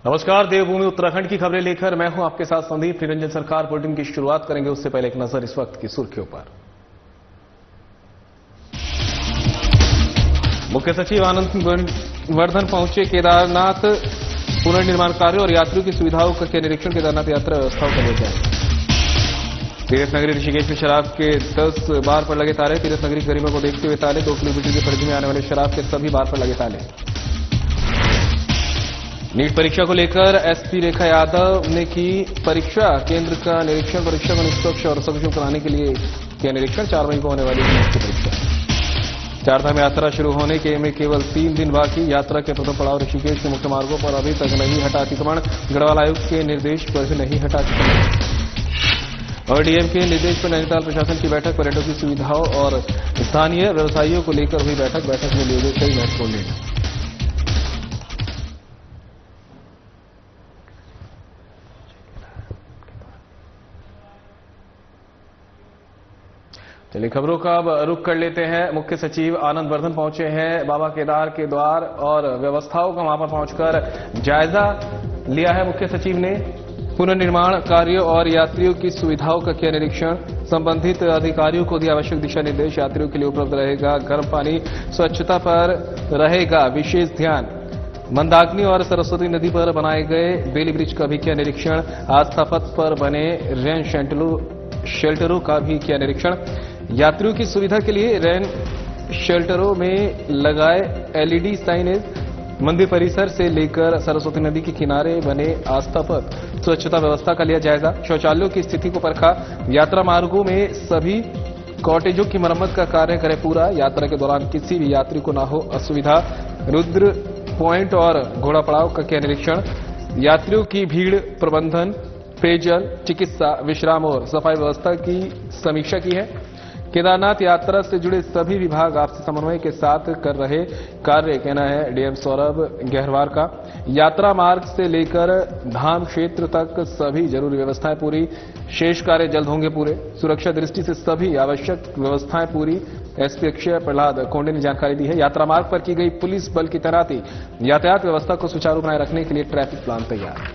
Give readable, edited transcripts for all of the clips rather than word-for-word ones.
नमस्कार, देवभूमि उत्तराखंड की खबरें लेकर मैं हूं आपके साथ संदीप निरंजन। सरकार बुलेटिन की शुरुआत करेंगे, उससे पहले एक नजर इस वक्त की सुर्खियों पर। मुख्य सचिव आनंद वर्धन पहुंचे केदारनाथ पुनर्निर्माण कार्य और यात्रियों की सुविधाओं का निरीक्षण। केदारनाथ यात्रा व्यवस्थाओं का लेकर तीर्थ नगरी ऋषिकेश में शराब के 10 बार पर लगे ताले। तीर्थ नगरी की गरिमा को देखते हुए ताले। 2 किलोमीटर की परिधि में आने वाले शराब के सभी बार पर लगे ताले। नीट परीक्षा को लेकर एसपी रेखा यादव ने की परीक्षा केंद्र का निरीक्षण। परीक्षा को निष्पक्ष और सकुशल कराने के लिए किया निरीक्षण। 4 मई को होने वाली नीट की परीक्षा। चारधाम यात्रा शुरू होने के में केवल 3 दिन बाकी। यात्रा के प्रथम पड़ाव ऋषिकेश के मुख्य मार्गों पर अभी तक नहीं हटा अतिक्रमण। गढ़वाल आयुक्त के निर्देश पर भी नहीं हटा अतिक्रमण। और डीएम के निर्देश पर नैनीताल प्रशासन की बैठक। पर्यटकों की सुविधाओं और स्थानीय व्यवसायियों को लेकर हुई बैठक में लिए गए कई महत्वपूर्ण निर्णय। चलिए खबरों का अब रुख कर लेते हैं। मुख्य सचिव आनंद वर्धन पहुंचे हैं बाबा केदार के द्वार और व्यवस्थाओं का वहां पर पहुंचकर जायजा लिया है। मुख्य सचिव ने पुनर्निर्माण कार्य और यात्रियों की सुविधाओं का किया निरीक्षण। संबंधित अधिकारियों को दिया आवश्यक दिशा निर्देश। यात्रियों के लिए उपलब्ध रहेगा गर्म पानी। स्वच्छता पर रहेगा विशेष ध्यान। मंदाकिनी और सरस्वती नदी पर बनाए गए बेली ब्रिज का भी किया निरीक्षण। आस्था पथ पर बने रेन शेल्टरों का भी किया निरीक्षण। यात्रियों की सुविधा के लिए रेन शेल्टरों में लगाए एलईडी साइनेज। मंदिर परिसर से लेकर सरस्वती नदी के किनारे बने आस्था पथ। स्वच्छता व्यवस्था का लिया जायजा। शौचालयों की स्थिति को परखा। यात्रा मार्गों में सभी कॉटेजों की मरम्मत का कार्य करें पूरा। यात्रा के दौरान किसी भी यात्री को न हो असुविधा। रुद्र पॉइंट और घोड़ा पड़ाव का किया निरीक्षण। यात्रियों की भीड़ प्रबंधन, पेयजल, चिकित्सा, विश्राम और सफाई व्यवस्था की समीक्षा की है। केदारनाथ यात्रा से जुड़े सभी विभाग आपसी समन्वय के साथ कर रहे कार्य, कहना है डीएम सौरभ गहरवार का। यात्रा मार्ग से लेकर धाम क्षेत्र तक सभी जरूरी व्यवस्थाएं पूरी। शेष कार्य जल्द होंगे पूरे। सुरक्षा दृष्टि से सभी आवश्यक व्यवस्थाएं पूरी। एसपी अक्षय प्रहलाद कोंडे ने जानकारी दी है। यात्रा मार्ग पर की गई पुलिस बल की तैनाती। यातायात व्यवस्था को सुचारू बनाए रखने के लिए ट्रैफिक प्लान तैयार।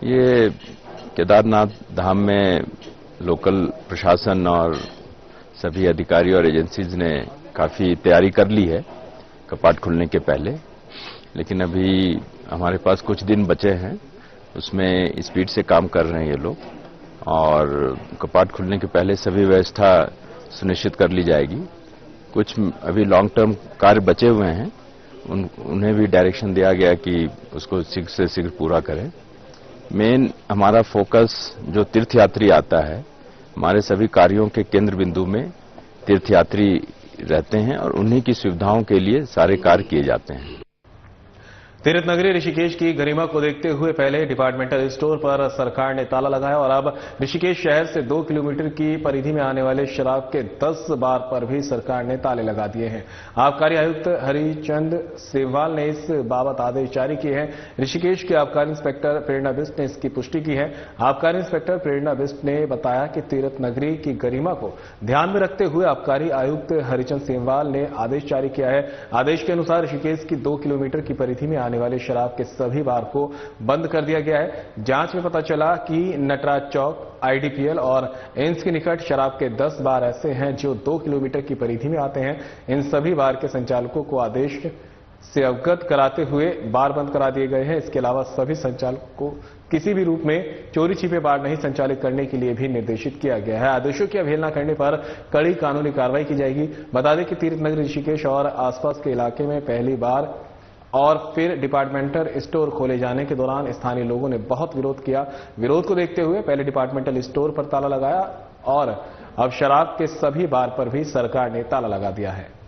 ये केदारनाथ धाम में लोकल प्रशासन और सभी अधिकारी और एजेंसीज ने काफी तैयारी कर ली है कपाट खुलने के पहले, लेकिन अभी हमारे पास कुछ दिन बचे हैं। उसमें स्पीड से काम कर रहे हैं ये लोग और कपाट खुलने के पहले सभी व्यवस्था सुनिश्चित कर ली जाएगी। कुछ अभी लॉन्ग टर्म कार्य बचे हुए हैं, उन्हें भी डायरेक्शन दिया गया कि उसको शीघ्र से शीघ्र पूरा करें। मेन हमारा फोकस जो तीर्थयात्री आता है, हमारे सभी कार्यों के केंद्र बिंदु में तीर्थयात्री रहते हैं और उन्हीं की सुविधाओं के लिए सारे कार्य किए जाते हैं। तीर्थ नगरी ऋषिकेश की गरिमा को देखते हुए पहले डिपार्टमेंटल स्टोर पर सरकार ने ताला लगाया और अब ऋषिकेश शहर से 2 किलोमीटर की परिधि में आने वाले शराब के 10 बार पर भी सरकार ने ताले लगा दिए हैं। आबकारी आयुक्त हरिचंद सेमवाल ने इस बाबत आदेश जारी किए हैं। ऋषिकेश के आबकारी इंस्पेक्टर प्रेरणा बिष्ट ने इसकी पुष्टि की है। आबकारी इंस्पेक्टर प्रेरणा बिष्ट ने बताया कि तीर्थ नगरी की गरिमा को ध्यान में रखते हुए आबकारी आयुक्त हरिचंद सेमवाल ने आदेश जारी किया है। आदेश के अनुसार ऋषिकेश की 2 किलोमीटर की परिधि में आने वाले शराब के सभी बार को बंद कर दिया गया है। जांच में पता चला कि नटराज चौक, आईडीपीएल और एम्स के निकट शराब के 10 बार ऐसे हैं जो 2 किलोमीटर की परिधि में आते हैं। इन सभी बार के संचालकों को आदेश से अवगत कराते हुए बार बंद करा दिए गए हैं। इसके अलावा सभी संचालकों को किसी भी रूप में चोरी छिपे बार नहीं संचालित करने के लिए भी निर्देशित किया गया है। आदेशों की अवहेलना करने पर कड़ी कानूनी कार्रवाई की जाएगी। बता दें कि तीर्थ नगरी ऋषिकेश और आसपास के इलाके में पहली बार और फिर डिपार्टमेंटल स्टोर खोले जाने के दौरान स्थानीय लोगों ने बहुत विरोध किया। विरोध को देखते हुए पहले डिपार्टमेंटल स्टोर पर ताला लगाया और अब शराब के सभी बार पर भी सरकार ने ताला लगा दिया है।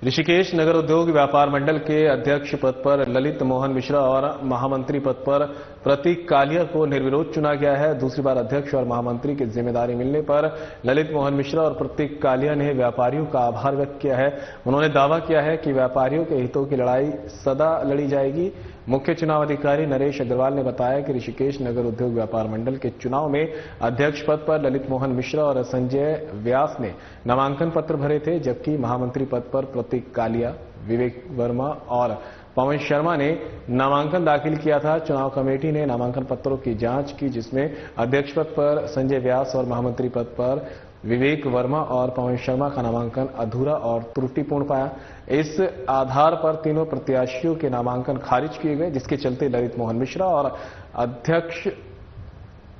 ऋषिकेश नगर उद्योग व्यापार मंडल के अध्यक्ष पद पर ललित मोहन मिश्रा और महामंत्री पद पर प्रतीक कालिया को निर्विरोध चुना गया है। दूसरी बार अध्यक्ष और महामंत्री की जिम्मेदारी मिलने पर ललित मोहन मिश्रा और प्रतीक कालिया ने व्यापारियों का आभार व्यक्त किया है। उन्होंने दावा किया है कि व्यापारियों के हितों की लड़ाई सदा लड़ी जाएगी। मुख्य चुनाव अधिकारी नरेश अग्रवाल ने बताया कि ऋषिकेश नगर उद्योग व्यापार मंडल के चुनाव में अध्यक्ष पद पर ललित मोहन मिश्रा और संजय व्यास ने नामांकन पत्र भरे थे, जबकि महामंत्री पद पर प्रतीक कालिया, विवेक वर्मा और पवन शर्मा ने नामांकन दाखिल किया था। चुनाव कमेटी ने नामांकन पत्रों की जांच की, जिसमें अध्यक्ष पद पर संजय व्यास और महामंत्री पद पर विवेक वर्मा और पवन शर्मा का नामांकन अधूरा और त्रुटिपूर्ण पाया। इस आधार पर तीनों प्रत्याशियों के नामांकन खारिज किए गए, जिसके चलते ललित मोहन मिश्रा और अध्यक्ष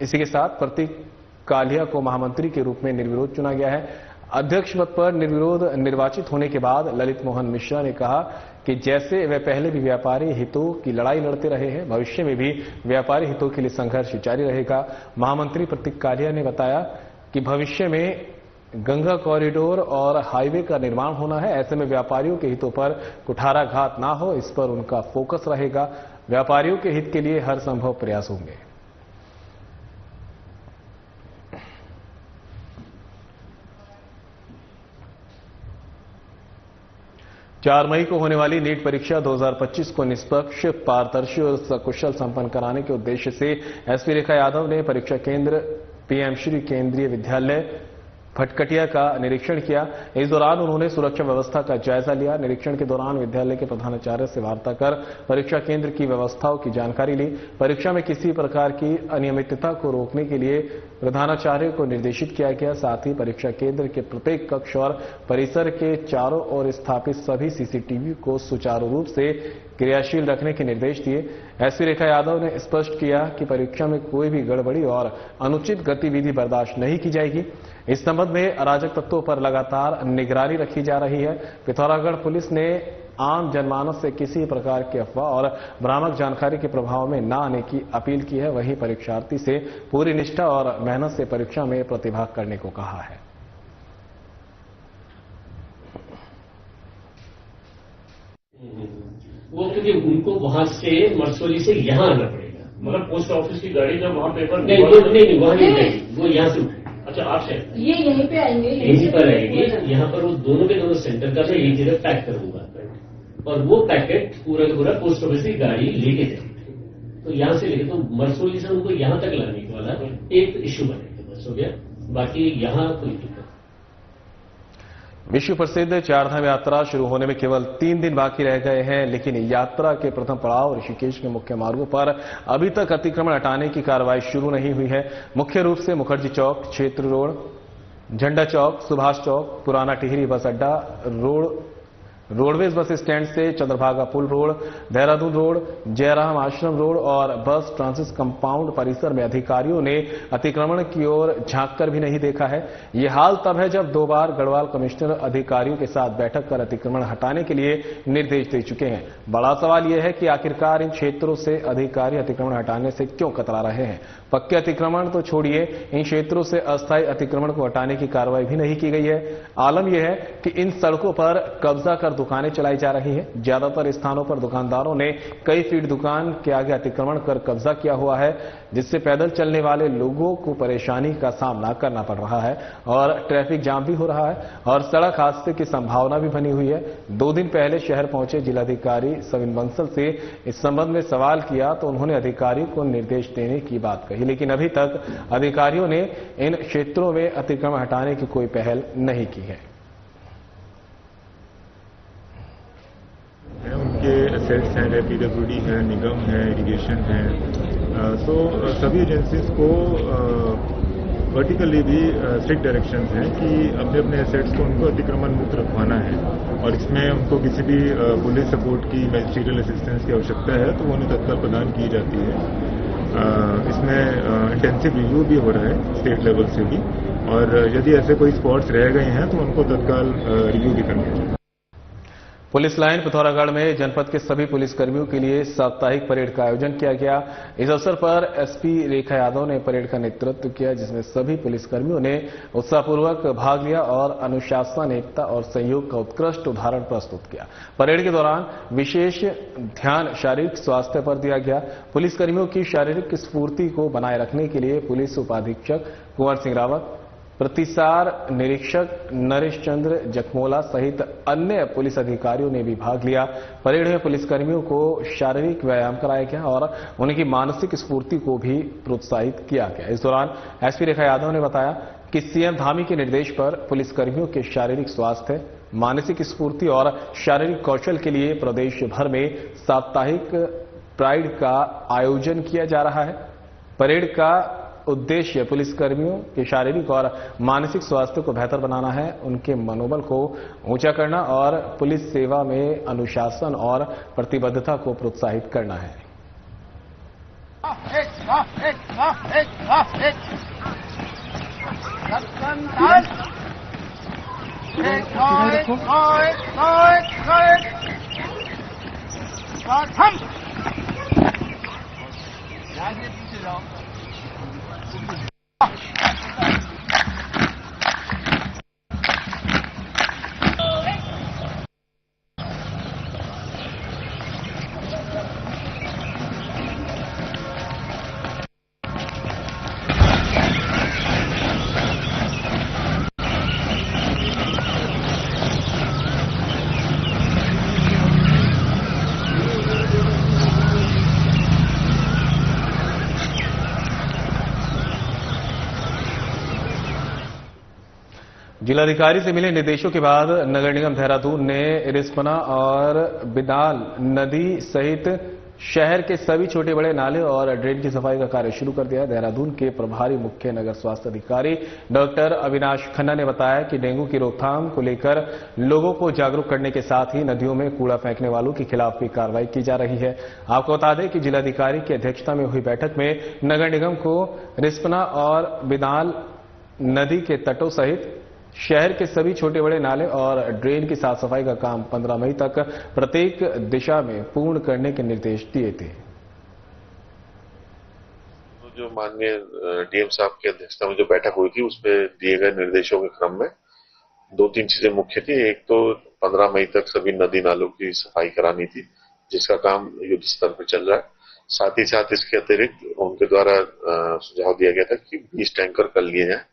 इसी के साथ प्रतीक कालिया को महामंत्री के रूप में निर्विरोध चुना गया है। अध्यक्ष पद पर निर्विरोध निर्वाचित होने के बाद ललित मोहन मिश्रा ने कहा कि जैसे वे पहले भी व्यापारी हितों की लड़ाई लड़ते रहे हैं, भविष्य में भी व्यापारी हितों के लिए संघर्ष जारी रहेगा। महामंत्री प्रतीक कालिया ने बताया कि भविष्य में गंगा कॉरिडोर और हाईवे का निर्माण होना है, ऐसे में व्यापारियों के हितों पर कुठाराघात ना हो, इस पर उनका फोकस रहेगा। व्यापारियों के हित के लिए हर संभव प्रयास होंगे। चार मई को होने वाली नीट परीक्षा 2025 को निष्पक्ष, पारदर्शी और सकुशल संपन्न कराने के उद्देश्य से एसपी रेखा यादव ने परीक्षा केंद्र पीएम श्री केंद्रीय विद्यालय फटकटिया का निरीक्षण किया। इस दौरान उन्होंने सुरक्षा व्यवस्था का जायजा लिया। निरीक्षण के दौरान विद्यालय के प्रधानाचार्य से वार्ता कर परीक्षा केंद्र की व्यवस्थाओं की जानकारी ली। परीक्षा में किसी प्रकार की अनियमितता को रोकने के लिए प्रधानाचार्य को निर्देशित किया गया। साथ ही परीक्षा केंद्र के प्रत्येक कक्ष और परिसर के चारों ओर स्थापित सभी सीसीटीवी को सुचारू रूप से क्रियाशील रखने के निर्देश दिए। एसपी रेखा यादव ने स्पष्ट किया कि परीक्षा में कोई भी गड़बड़ी और अनुचित गतिविधि बर्दाश्त नहीं की जाएगी। इस संबंध में अराजक तत्वों पर लगातार निगरानी रखी जा रही है। पिथौरागढ़ पुलिस ने आम जनमानस से किसी प्रकार की अफवाह और भ्रामक जानकारी के प्रभाव में न आने की अपील की है। वहीं परीक्षार्थी से पूरी निष्ठा और मेहनत से परीक्षा में प्रतिभाग करने को कहा है। वो क्योंकि उनको वहां से मरसोली से यहाँ आना पड़ेगा, मतलब पोस्ट ऑफिस की गाड़ी जब वहाँ पेपर नहीं वहाँ नहीं, वो यहाँ से उठे। अच्छा, आपसे ये यहीं पे आएंगे, यहीं पर आएंगे। यहाँ पर वो दोनों के दोनों सेंटर का मैं एक जगह पैक करूंगा और वो पैकेट पूरा का पूरा पोस्ट ऑफिस की गाड़ी लेके जाएंगे। तो यहाँ से लेके तो मरसोली से उनको यहाँ तक लाने वाला एक इश्यू बनेगा, बस हो गया। बाकी यहाँ कोई दिक्कत। विश्व प्रसिद्ध चारधाम यात्रा शुरू होने में केवल 3 दिन बाकी रह गए हैं, लेकिन यात्रा के प्रथम पड़ाव ऋषिकेश के मुख्य मार्गों पर अभी तक अतिक्रमण हटाने की कार्रवाई शुरू नहीं हुई है। मुख्य रूप से मुखर्जी चौक, क्षेत्र रोड, झंडा चौक, सुभाष चौक, पुराना टिहरी बस अड्डा रोड, रोडवेज बस स्टैंड से चंद्रभागा पुल रोड, देहरादून रोड, जयराम आश्रम रोड और बस ट्रांसिट कंपाउंड परिसर में अधिकारियों ने अतिक्रमण की ओर झांककर भी नहीं देखा है। ये हाल तब है जब 2 बार गढ़वाल कमिश्नर अधिकारियों के साथ बैठक कर अतिक्रमण हटाने के लिए निर्देश दे चुके हैं। बड़ा सवाल यह है कि आखिरकार इन क्षेत्रों से अधिकारी अतिक्रमण हटाने से क्यों कतरा रहे हैं। पक्के अतिक्रमण तो छोड़िए, इन क्षेत्रों से अस्थायी अतिक्रमण को हटाने की कार्रवाई भी नहीं की गई है। आलम यह है कि इन सड़कों पर कब्जा कर दुकानें चलाई जा रही हैं। ज्यादातर स्थानों पर दुकानदारों ने कई फीट दुकान के आगे अतिक्रमण कर कब्जा किया हुआ है, जिससे पैदल चलने वाले लोगों को परेशानी का सामना करना पड़ रहा है और ट्रैफिक जाम भी हो रहा है और सड़क हादसे की संभावना भी बनी हुई है। 2 दिन पहले शहर पहुंचे जिलाधिकारी सविन बंसल से इस संबंध में सवाल किया तो उन्होंने अधिकारियों को निर्देश देने की बात कही, लेकिन अभी तक अधिकारियों ने इन क्षेत्रों में अतिक्रमण हटाने की कोई पहल नहीं की है। उनके एसेट्स हैं, पीडब्ल्यूडी है, निगम है, इरिगेशन है, तो सभी एजेंसीज को वर्टिकली भी स्ट्रिक्ट डायरेक्शंस हैं कि अपने अपने एसेट्स को उनको अतिक्रमण मुक्त रखवाना है और इसमें उनको किसी भी पुलिस सपोर्ट की, मैजिस्ट्रियल असिस्टेंस की आवश्यकता है तो वो उन्हें तत्काल प्रदान की जाती है। इसमें इंटेंसिव रिव्यू भी हो रहा है स्टेट लेवल से भी, और यदि ऐसे कोई स्पॉट्स रह गए हैं तो उनको तत्काल रिव्यू भी करना चाहिए। पुलिस लाइन पिथौरागढ़ में जनपद के सभी पुलिसकर्मियों के लिए साप्ताहिक परेड का आयोजन किया गया। इस अवसर पर एसपी रेखा यादव ने परेड का नेतृत्व किया, जिसमें सभी पुलिसकर्मियों ने उत्साहपूर्वक भाग लिया और अनुशासन, एकता और सहयोग का उत्कृष्ट उदाहरण प्रस्तुत किया। परेड के दौरान विशेष ध्यान शारीरिक स्वास्थ्य पर दिया गया। पुलिसकर्मियों की शारीरिक स्फूर्ति को बनाए रखने के लिए पुलिस उपाधीक्षक कुंवर सिंह रावत, प्रतिसार निरीक्षक नरेश चंद्र जखमोला सहित अन्य पुलिस अधिकारियों ने भी भाग लिया। परेड में पुलिसकर्मियों को शारीरिक व्यायाम कराया गया और उनकी मानसिक स्फूर्ति को भी प्रोत्साहित किया गया। इस दौरान एसपी रेखा यादव ने बताया कि सीएम धामी के निर्देश पर पुलिसकर्मियों के शारीरिक स्वास्थ्य, मानसिक स्फूर्ति और शारीरिक कौशल के लिए प्रदेश भर में साप्ताहिक प्राइड का आयोजन किया जा रहा है। परेड का उद्देश्य पुलिसकर्मियों के शारीरिक और मानसिक स्वास्थ्य को बेहतर बनाना है, उनके मनोबल को ऊंचा करना और पुलिस सेवा में अनुशासन और प्रतिबद्धता को प्रोत्साहित करना है। जिलाधिकारी से मिले निर्देशों के बाद नगर निगम देहरादून ने रिस्पना और बिदाल नदी सहित शहर के सभी छोटे बड़े नाले और ड्रेन की सफाई का कार्य शुरू कर दिया है। देहरादून के प्रभारी मुख्य नगर स्वास्थ्य अधिकारी डॉक्टर अविनाश खन्ना ने बताया कि डेंगू की रोकथाम को लेकर लोगों को जागरूक करने के साथ ही नदियों में कूड़ा फेंकने वालों के खिलाफ भी कार्रवाई की जा रही है। आपको बता दें कि जिलाधिकारी की अध्यक्षता में हुई बैठक में नगर निगम को रिस्पना और बिदाल नदी के तटों सहित शहर के सभी छोटे बड़े नाले और ड्रेन की साफ सफाई का काम 15 मई तक प्रत्येक दिशा में पूर्ण करने के निर्देश दिए थे। जो माननीय डीएम साहब की अध्यक्षता में जो बैठक हुई थी, उसमें दिए गए निर्देशों के क्रम में 2-3 चीजें मुख्य थी। एक तो 15 मई तक सभी नदी नालों की सफाई करानी थी, जिसका काम युद्ध स्तर पर चल रहा है। साथ ही साथ इसके अतिरिक्त उनके द्वारा सुझाव दिया गया था कि 20 टैंकर कर लिए जाए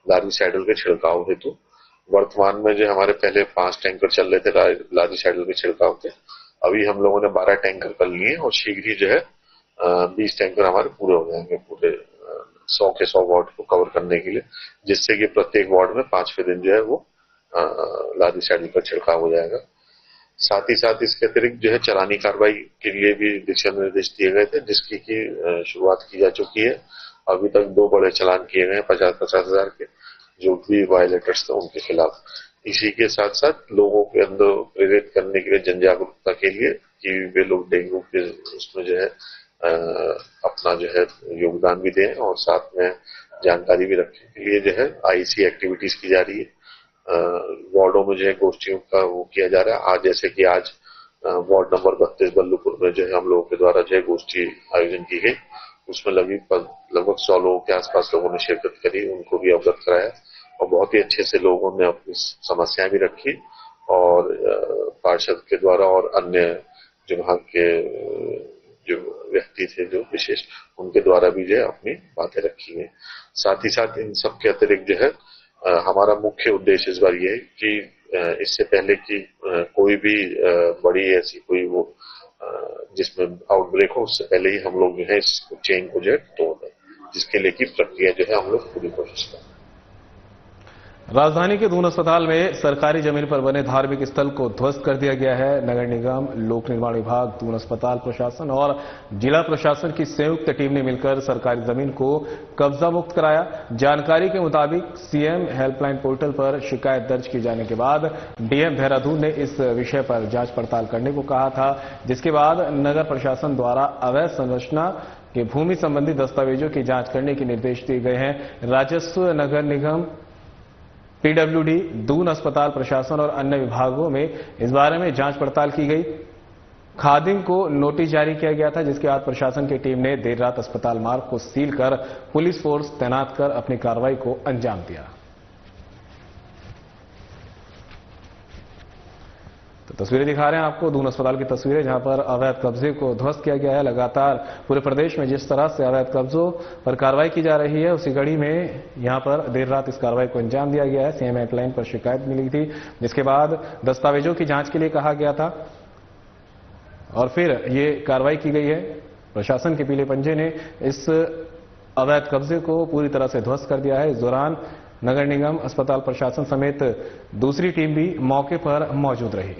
लार्विसाइडल के छिड़काव हेतु। वर्तमान में जो हमारे पहले 5 टैंकर चल रहे थे लार्विसाइडल के छिड़काव के, अभी हम लोगों ने 12 टैंकर कर लिए और शीघ्र ही जो है 20 टैंकर हमारे पूरे हो जाएंगे, पूरे 100 के 100 वार्ड को कवर करने के लिए, जिससे कि प्रत्येक वार्ड में 5वें दिन जो है वो लार्विसाइडल का छिड़काव हो जाएगा। साथ ही साथ इसके अतिरिक्त जो है चालानी कार्रवाई के लिए भी दिशा निर्देश दिए गए थे, जिसकी की शुरुआत की जा चुकी है। अभी तक 2 बड़े चालान किए गए हैं 50-50 हजार के, जो भी वायलेटर्स थे उनके खिलाफ। इसी के साथ साथ लोगों के अंदर प्रेरित करने के लिए, जन जागरूकता के लिए कि वे लोग डेंगू के उसमें जो है अपना जो है योगदान भी दें और साथ में जानकारी भी रखने के लिए जो है आईसी एक्टिविटीज की जा रही है। वार्डों में जो है गोष्ठियों का वो किया जा रहा है। आज जैसे कि आज वार्ड नंबर 32 बल्लूपुर में जो है हम लोगों के द्वारा जो है गोष्ठी आयोजन की गई, उसमें लगभग 100 लोगों के आसपास लोगों ने शिरकत करी, उनको भी अवगत कराया और बहुत ही अच्छे से लोगों ने अपनी समस्याएं भी रखी और पार्षद के द्वारा और अन्य जो वहां के जो व्यक्ति थे जो विशेष, उनके द्वारा भी जो है अपनी बातें रखी गई। साथ ही साथ इन सब के अतिरिक्त जो है हमारा मुख्य उद्देश्य इस बार ये है कि इससे पहले कि कोई भी बड़ी ऐसी कोई वो जिसमें आउटब्रेक हो, उससे पहले ही हम लोग जो है इस चेन को जो है तोड़ दें, जिसके लिए की प्रक्रिया जो है हम लोग पूरी कोशिश करें। राजधानी के दून अस्पताल में सरकारी जमीन पर बने धार्मिक स्थल को ध्वस्त कर दिया गया है। नगर निगम, लोक निर्माण विभाग, दून अस्पताल प्रशासन और जिला प्रशासन की संयुक्त टीम ने मिलकर सरकारी जमीन को कब्जा मुक्त कराया। जानकारी के मुताबिक सीएम हेल्पलाइन पोर्टल पर शिकायत दर्ज की जाने के बाद डीएम देहरादून ने इस विषय पर जांच पड़ताल करने को कहा था, जिसके बाद नगर प्रशासन द्वारा अवैध संरचना के भूमि संबंधी दस्तावेजों की जांच करने के निर्देश दिए गए हैं। राजस्व, नगर निगम, पीडब्ल्यूडी, दून अस्पताल प्रशासन और अन्य विभागों में इस बारे में जांच पड़ताल की गई। खादिम को नोटिस जारी किया गया था, जिसके बाद प्रशासन की टीम ने देर रात अस्पताल मार्ग को सील कर पुलिस फोर्स तैनात कर अपनी कार्रवाई को अंजाम दिया। तो तस्वीरें दिखा रहे हैं आपको दून अस्पताल की तस्वीरें, जहां पर अवैध कब्जे को ध्वस्त किया गया है। लगातार पूरे प्रदेश में जिस तरह से अवैध कब्जों पर कार्रवाई की जा रही है, उसी कड़ी में यहां पर देर रात इस कार्रवाई को अंजाम दिया गया है। सीएम हेल्पलाइन पर शिकायत मिली थी, जिसके बाद दस्तावेजों की जांच के लिए कहा गया था और फिर ये कार्रवाई की गई है। प्रशासन के पीले पंजे ने इस अवैध कब्जे को पूरी तरह से ध्वस्त कर दिया है। इस दौरान नगर निगम, अस्पताल प्रशासन समेत दूसरी टीम भी मौके पर मौजूद रही।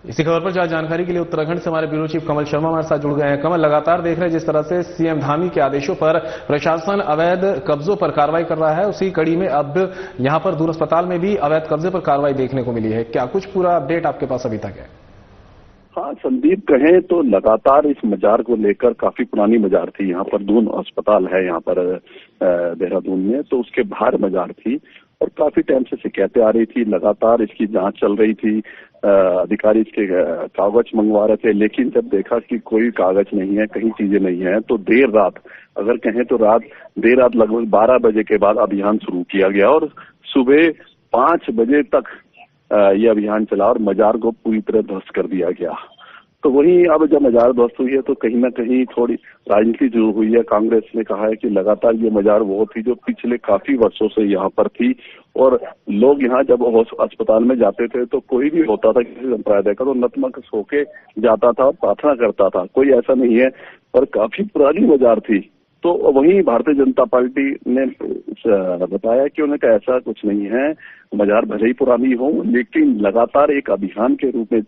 इसी खबर पर ज्यादा जानकारी के लिए उत्तराखंड से हमारे ब्यूरो चीफ कमल शर्मा हमारे साथ जुड़ गए हैं। कमल, लगातार देख रहे हैं जिस तरह से सीएम धामी के आदेशों पर प्रशासन अवैध कब्जों पर कार्रवाई कर रहा है, उसी कड़ी में अब यहां पर दून अस्पताल में भी अवैध कब्जे पर कार्रवाई देखने को मिली है। क्या कुछ पूरा अपडेट आपके पास अभी तक है? हाँ संदीप, कहें तो लगातार इस मजार को लेकर, काफी पुरानी मजार थी यहाँ पर, दून अस्पताल है यहाँ पर देहरादून में, तो उसके बाहर मजार थी और काफी टाइम से शिकायतें आ रही थी। लगातार इसकी जांच चल रही थी, अधिकारी इसके कागज मंगवा रहे थे, लेकिन जब देखा कि कोई कागज नहीं है, कहीं चीजें नहीं है, तो देर रात, अगर कहें तो देर रात लगभग 12 बजे के बाद अभियान शुरू किया गया और सुबह 5 बजे तक ये अभियान चला और मजार को पूरी तरह ध्वस्त कर दिया गया। तो वहीं अब जब मजार ध्वस्त हुई है तो कहीं ना कहीं थोड़ी राजनीति जो हुई है। कांग्रेस ने कहा है कि लगातार ये मजार वो थी जो पिछले काफी वर्षों से यहाँ पर थी और लोग यहाँ जब अस्पताल में जाते थे तो कोई भी होता था किसी संप्रदाय का तो नतमस्तक होके जाता था और प्रार्थना करता था, कोई ऐसा नहीं है, पर काफी पुरानी मजार थी। तो वहीं भारतीय जनता पार्टी ने बताया कि उन्हें ऐसा कुछ नहीं है, मजार भले ही पुरानी हो, लेकिन लगातार एक अभियान के रूप में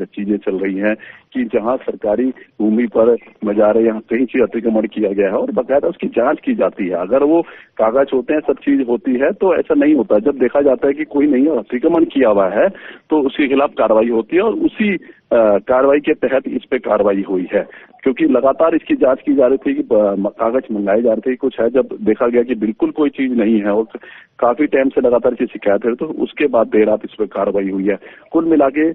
चीजें चल रही हैं कि जहां सरकारी भूमि पर मजारे, यहाँ कहीं चीज अतिक्रमण किया गया है और बाकायदा उसकी जांच की जाती है। अगर वो कागज होते हैं, सब चीज होती है तो ऐसा नहीं होता। जब देखा जाता है कि कोई नहीं अतिक्रमण किया हुआ है तो उसके खिलाफ कार्रवाई होती है और उसी कार्रवाई के तहत इस पे कार्रवाई हुई है, क्योंकि लगातार इसकी जांच की जा रही थी कि कागज मंगाए जा रहे थे, कुछ है। जब देखा गया कि बिल्कुल कोई चीज नहीं है और काफी टाइम से लगातार इसकी शिकायत है, तो उसके बाद देर रात इस पर कार्रवाई हुई है। कुल मिला के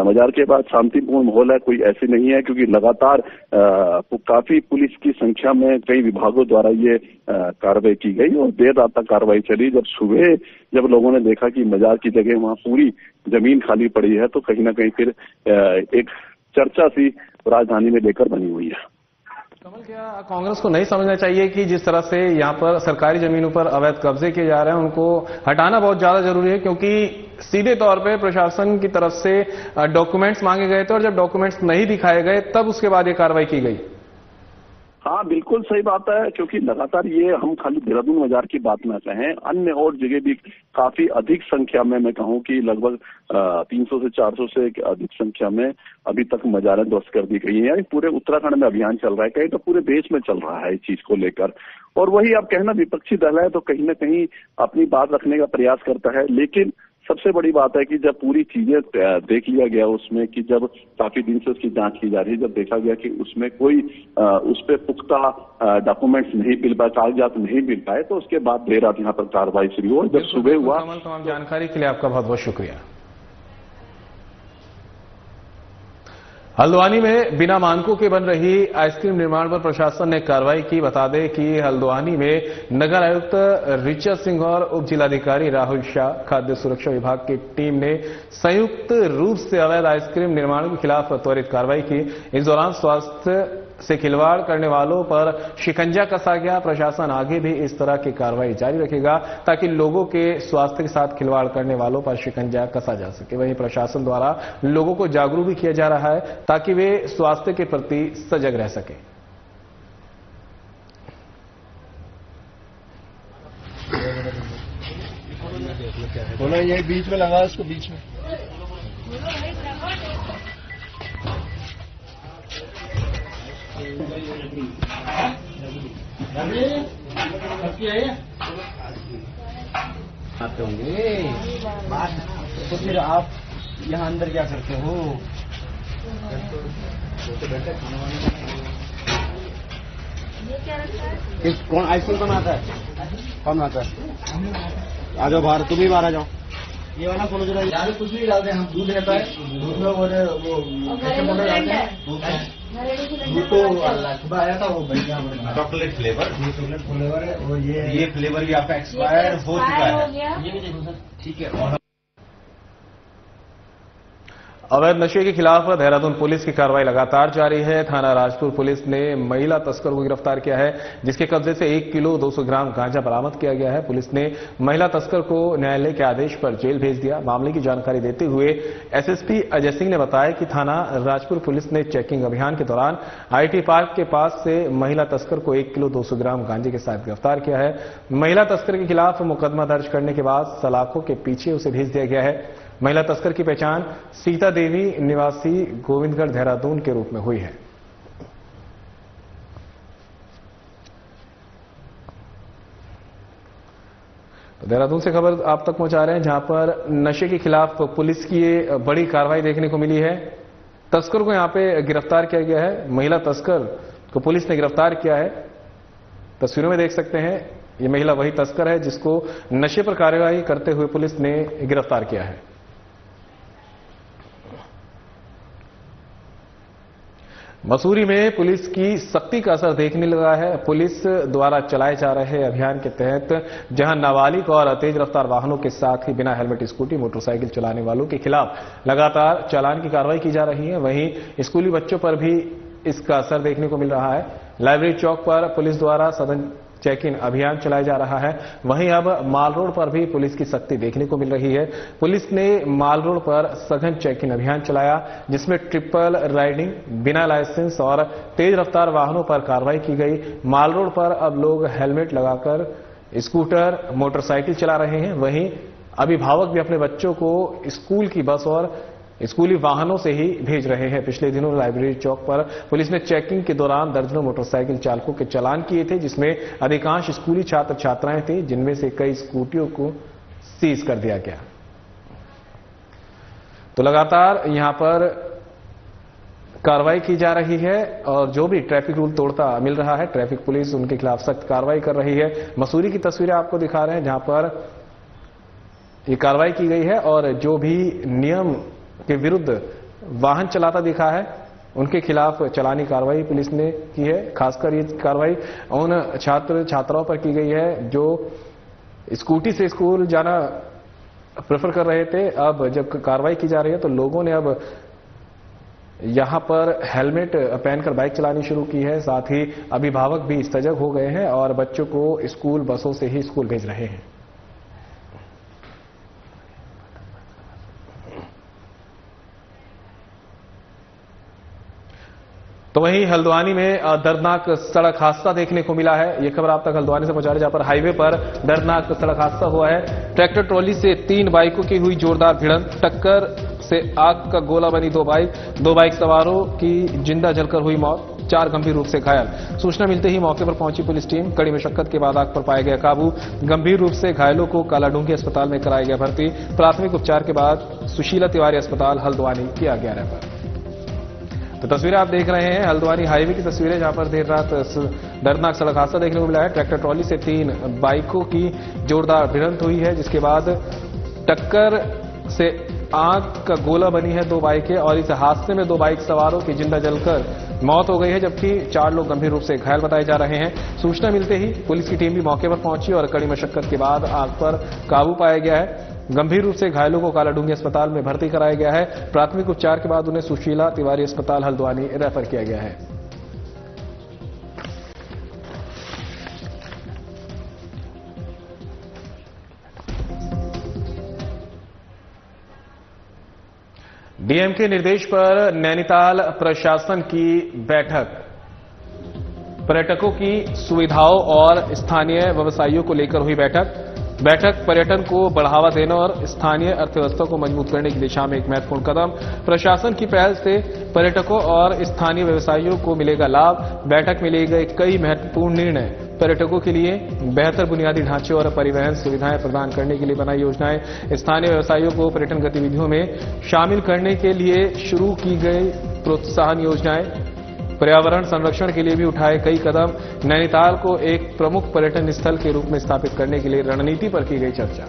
मजार के बाद शांतिपूर्ण माहौल है, कोई ऐसी नहीं है, क्योंकि लगातार काफी पुलिस की संख्या में कई विभागों द्वारा ये कार्रवाई की गई और देर रात तक कार्रवाई चली। जब सुबह जब लोगों ने देखा कि मजार की जगह वहां पूरी जमीन खाली पड़ी है, तो कहीं ना कहीं फिर एक चर्चा सी राजधानी में लेकर बनी हुई है। कमल, क्या कांग्रेस को नहीं समझना चाहिए कि जिस तरह से यहाँ पर सरकारी जमीनों पर अवैध कब्जे किए जा रहे हैं, उनको हटाना बहुत ज्यादा जरूरी है, क्योंकि सीधे तौर पे प्रशासन की तरफ से डॉक्यूमेंट्स मांगे गए थे और जब डॉक्यूमेंट्स नहीं दिखाए गए तब उसके बाद ये कार्रवाई की गई। हाँ बिल्कुल सही बात है, क्योंकि लगातार ये हम खाली देहरादून मजार की बात ना कहें, अन्य और जगह भी काफी अधिक संख्या में, मैं कहूँ कि लगभग 300 से 400 से अधिक संख्या में अभी तक मजारें ध्वस्त कर दी गई हैं। पूरे उत्तराखंड में अभियान चल रहा है, कहीं तो पूरे देश में चल रहा है इस चीज को लेकर। और वही आप कहना विपक्षी दल है तो कहीं ना कहीं अपनी बात रखने का प्रयास करता है, लेकिन सबसे बड़ी बात है कि जब पूरी चीजें देख लिया गया उसमें कि जब काफी दिन से उसकी जांच की जा रही है, जब देखा गया कि उसमें कोई उस पर पुख्ता डॉक्यूमेंट्स नहीं मिल पाए, कागजात नहीं मिल पाए, तो उसके बाद देर रात यहाँ पर कार्रवाई शुरू हुई। जब सुबह हुआ। तमाम जानकारी के लिए आपका बहुत बहुत शुक्रिया। हल्द्वानी में बिना मानकों के बन रही आइसक्रीम निर्माण पर प्रशासन ने कार्रवाई की। बता दें कि हल्द्वानी में नगर आयुक्त ऋचा सिंह और उप जिलाधिकारी राहुल शाह, खाद्य सुरक्षा विभाग की टीम ने संयुक्त रूप से अवैध आइसक्रीम निर्माण के खिलाफ त्वरित कार्रवाई की। इस दौरान स्वास्थ्य से खिलवाड़ करने वालों पर शिकंजा कसा गया। प्रशासन आगे भी इस तरह की कार्रवाई जारी रखेगा ताकि लोगों के स्वास्थ्य के साथ खिलवाड़ करने वालों पर शिकंजा कसा जा सके। वहीं प्रशासन द्वारा लोगों को जागरूक भी किया जा रहा है ताकि वे स्वास्थ्य के प्रति सजग रह सकें। बोला ये बीच में लगा, इसको बीच में आते होंगे बात, तो फिर आप यहाँ अंदर क्या करते हो? कौन आइसक्रीम कौन आता है? कौन आता है? आ जाओ बाहर, तुम ही बाहर आ जाओ। ये वाला खोलो जरा। यार कुछ नहीं डालते हम, दूध रहता है, दूध में वो कैसे पाउडर डालते हैं, दूध तो सुबह आया था वो बढ़िया चॉकलेट फ्लेवर, ये चॉकलेट फ्लेवर है। वो ये फ्लेवर भी आपका एक्सपायर हो चुका है। ये भी देखो सर, ठीक है। और अवैध नशे के खिलाफ देहरादून पुलिस की कार्रवाई लगातार जारी है। थाना राजपुर पुलिस ने महिला तस्कर को गिरफ्तार किया है, जिसके कब्जे से 1 किलो 200 ग्राम गांजा बरामद किया गया है। पुलिस ने महिला तस्कर को न्यायालय के आदेश पर जेल भेज दिया। मामले की जानकारी देते हुए एसएसपी अजय सिंह ने बताया कि थाना राजपुर पुलिस ने चेकिंग अभियान के दौरान आईटी पार्क के पास से महिला तस्कर को 1 किलो 200 ग्राम गांजे के साथ गिरफ्तार किया है। महिला तस्कर के खिलाफ मुकदमा दर्ज करने के बाद सलाखों के पीछे उसे भेज दिया गया है। महिला तस्कर की पहचान सीता देवी निवासी गोविंदगढ़ देहरादून के रूप में हुई है। तो देहरादून से खबर आप तक पहुंचा रहे हैं, जहां पर नशे के खिलाफ पुलिस की ये बड़ी कार्रवाई देखने को मिली है। तस्कर को यहां पे गिरफ्तार किया गया है। महिला तस्कर को पुलिस ने गिरफ्तार किया है। तस्वीरों में देख सकते हैं, ये महिला वही तस्कर है जिसको नशे पर कार्रवाई करते हुए पुलिस ने गिरफ्तार किया है। मसूरी में पुलिस की सख्ती का असर देखने लगा है। पुलिस द्वारा चलाए जा रहे अभियान के तहत जहां नाबालिग और तेज रफ्तार वाहनों के साथ ही बिना हेलमेट स्कूटी मोटरसाइकिल चलाने वालों के खिलाफ लगातार चालान की कार्रवाई की जा रही है, वहीं स्कूली बच्चों पर भी इसका असर देखने को मिल रहा है। लाइब्रेरी चौक पर पुलिस द्वारा सघन चेक इन अभियान चलाया जा रहा है। वहीं अब माल रोड पर भी पुलिस की सख्ती देखने को मिल रही है। पुलिस ने माल रोड पर सघन चेक इन अभियान चलाया, जिसमें ट्रिपल राइडिंग, बिना लाइसेंस और तेज रफ्तार वाहनों पर कार्रवाई की गई। माल रोड पर अब लोग हेलमेट लगाकर स्कूटर, मोटरसाइकिल चला रहे हैं। वहीं अभिभावक भी अपने बच्चों को स्कूल की बस और स्कूली वाहनों से ही भेज रहे हैं। पिछले दिनों लाइब्रेरी चौक पर पुलिस ने चेकिंग के दौरान दर्जनों मोटरसाइकिल चालकों के चालान किए थे, जिसमें अधिकांश स्कूली छात्र छात्राएं थे, जिनमें से कई स्कूटियों को सीज कर दिया गया। तो लगातार यहां पर कार्रवाई की जा रही है और जो भी ट्रैफिक रूल तोड़ता मिल रहा है, ट्रैफिक पुलिस उनके खिलाफ सख्त कार्रवाई कर रही है। मसूरी की तस्वीरें आपको दिखा रहे हैं, जहां पर ये कार्रवाई की गई है और जो भी नियम के विरुद्ध वाहन चलाता दिखा है, उनके खिलाफ चालानी कार्रवाई पुलिस ने की है। खासकर ये कार्रवाई उन छात्र छात्राओं पर की गई है जो स्कूटी से स्कूल जाना प्रेफर कर रहे थे। अब जब कार्रवाई की जा रही है तो लोगों ने अब यहां पर हेलमेट पहनकर बाइक चलानी शुरू की है। साथ ही अभिभावक भी सजग हो गए हैं और बच्चों को स्कूल बसों से ही स्कूल भेज रहे हैं। तो वहीं हल्द्वानी में दर्दनाक सड़क हादसा देखने को मिला है। यह खबर आप तक हल्द्वानी से पहुंचा रहे, जहां पर हाईवे पर दर्दनाक सड़क हादसा हुआ है। ट्रैक्टर ट्रॉली से 3 बाइकों की हुई जोरदार भिड़ंत, टक्कर से आग का गोला बनी 2 बाइक सवारों की जिंदा जलकर हुई मौत, 4 गंभीर रूप से घायल। सूचना मिलते ही मौके पर पहुंची पुलिस टीम, कड़ी मशक्कत के बाद आग पर पाया गया काबू। गंभीर रूप से घायलों को कालाडूंगी अस्पताल में कराया गया भर्ती। प्राथमिक उपचार के बाद सुशीला तिवारी अस्पताल हल्द्वानी किया गया रेफर। तो तस्वीरें आप देख रहे हैं हल्द्वानी हाईवे की तस्वीरें, जहां पर देर रात दर्दनाक सड़क हादसा देखने को मिला है। ट्रैक्टर ट्रॉली से 3 बाइकों की जोरदार भिड़ंत हुई है, जिसके बाद टक्कर से आग का गोला बनी है 2 बाइकें और इस हादसे में 2 बाइक सवारों की जिंदा जलकर मौत हो गई है, जबकि 4 लोग गंभीर रूप से घायल बताए जा रहे हैं। सूचना मिलते ही पुलिस की टीम भी मौके पर पहुंची और कड़ी मशक्कत के बाद आग पर काबू पाया गया है। गंभीर रूप से घायलों को कालाडूंगी अस्पताल में भर्ती कराया गया है। प्राथमिक उपचार के बाद उन्हें सुशीला तिवारी अस्पताल हल्द्वानी रेफर किया गया है। डीएम के निर्देश पर नैनीताल प्रशासन की बैठक, पर्यटकों की सुविधाओं और स्थानीय व्यवसायियों को लेकर हुई बैठक पर्यटन को बढ़ावा देने और स्थानीय अर्थव्यवस्था को मजबूत करने की दिशा में एक महत्वपूर्ण कदम। प्रशासन की पहल से पर्यटकों और स्थानीय व्यवसायियों को मिलेगा लाभ। बैठक में लिए गए कई महत्वपूर्ण निर्णय, पर्यटकों के लिए बेहतर बुनियादी ढांचे और परिवहन सुविधाएं प्रदान करने के लिए बनाई योजनाएं, स्थानीय व्यवसायियों को पर्यटन गतिविधियों में शामिल करने के लिए शुरू की गई प्रोत्साहन योजनाएं, पर्यावरण संरक्षण के लिए भी उठाए कई कदम, नैनीताल को एक प्रमुख पर्यटन स्थल के रूप में स्थापित करने के लिए रणनीति पर की गई चर्चा।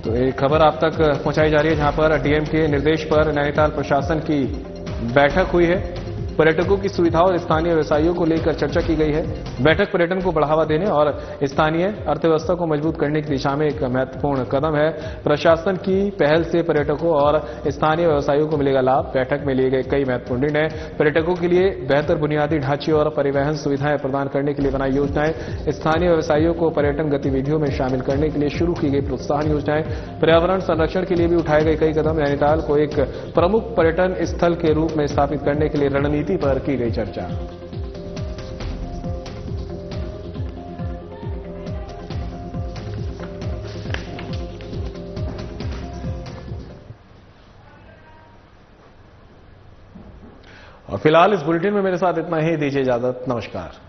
तो एक खबर आप तक पहुंचाई जा रही है जहां पर डीएम के निर्देश पर नैनीताल प्रशासन की बैठक हुई है। पर्यटकों की सुविधाओं और स्थानीय व्यवसायियों को लेकर चर्चा की गई है। बैठक पर्यटन को बढ़ावा देने और स्थानीय अर्थव्यवस्था को मजबूत करने की दिशा में एक महत्वपूर्ण कदम है। प्रशासन की पहल से पर्यटकों और स्थानीय व्यवसायियों को मिलेगा लाभ। बैठक में लिए गए कई महत्वपूर्ण निर्णय पर्यटकों के लिए बेहतर बुनियादी ढांचे और परिवहन सुविधाएं प्रदान करने के लिए बनाई योजनाएं, स्थानीय व्यवसायियों को पर्यटन गतिविधियों में शामिल करने के लिए शुरू की गई प्रोत्साहन योजनाएं, पर्यावरण संरक्षण के लिए भी उठाए गए कई कदम, नैनीताल को एक प्रमुख पर्यटन स्थल के रूप में स्थापित करने के लिए रणनीति पर की गई चर्चा। और फिलहाल इस बुलेटिन में मेरे साथ इतना ही। दीजिए इजाजत। नमस्कार।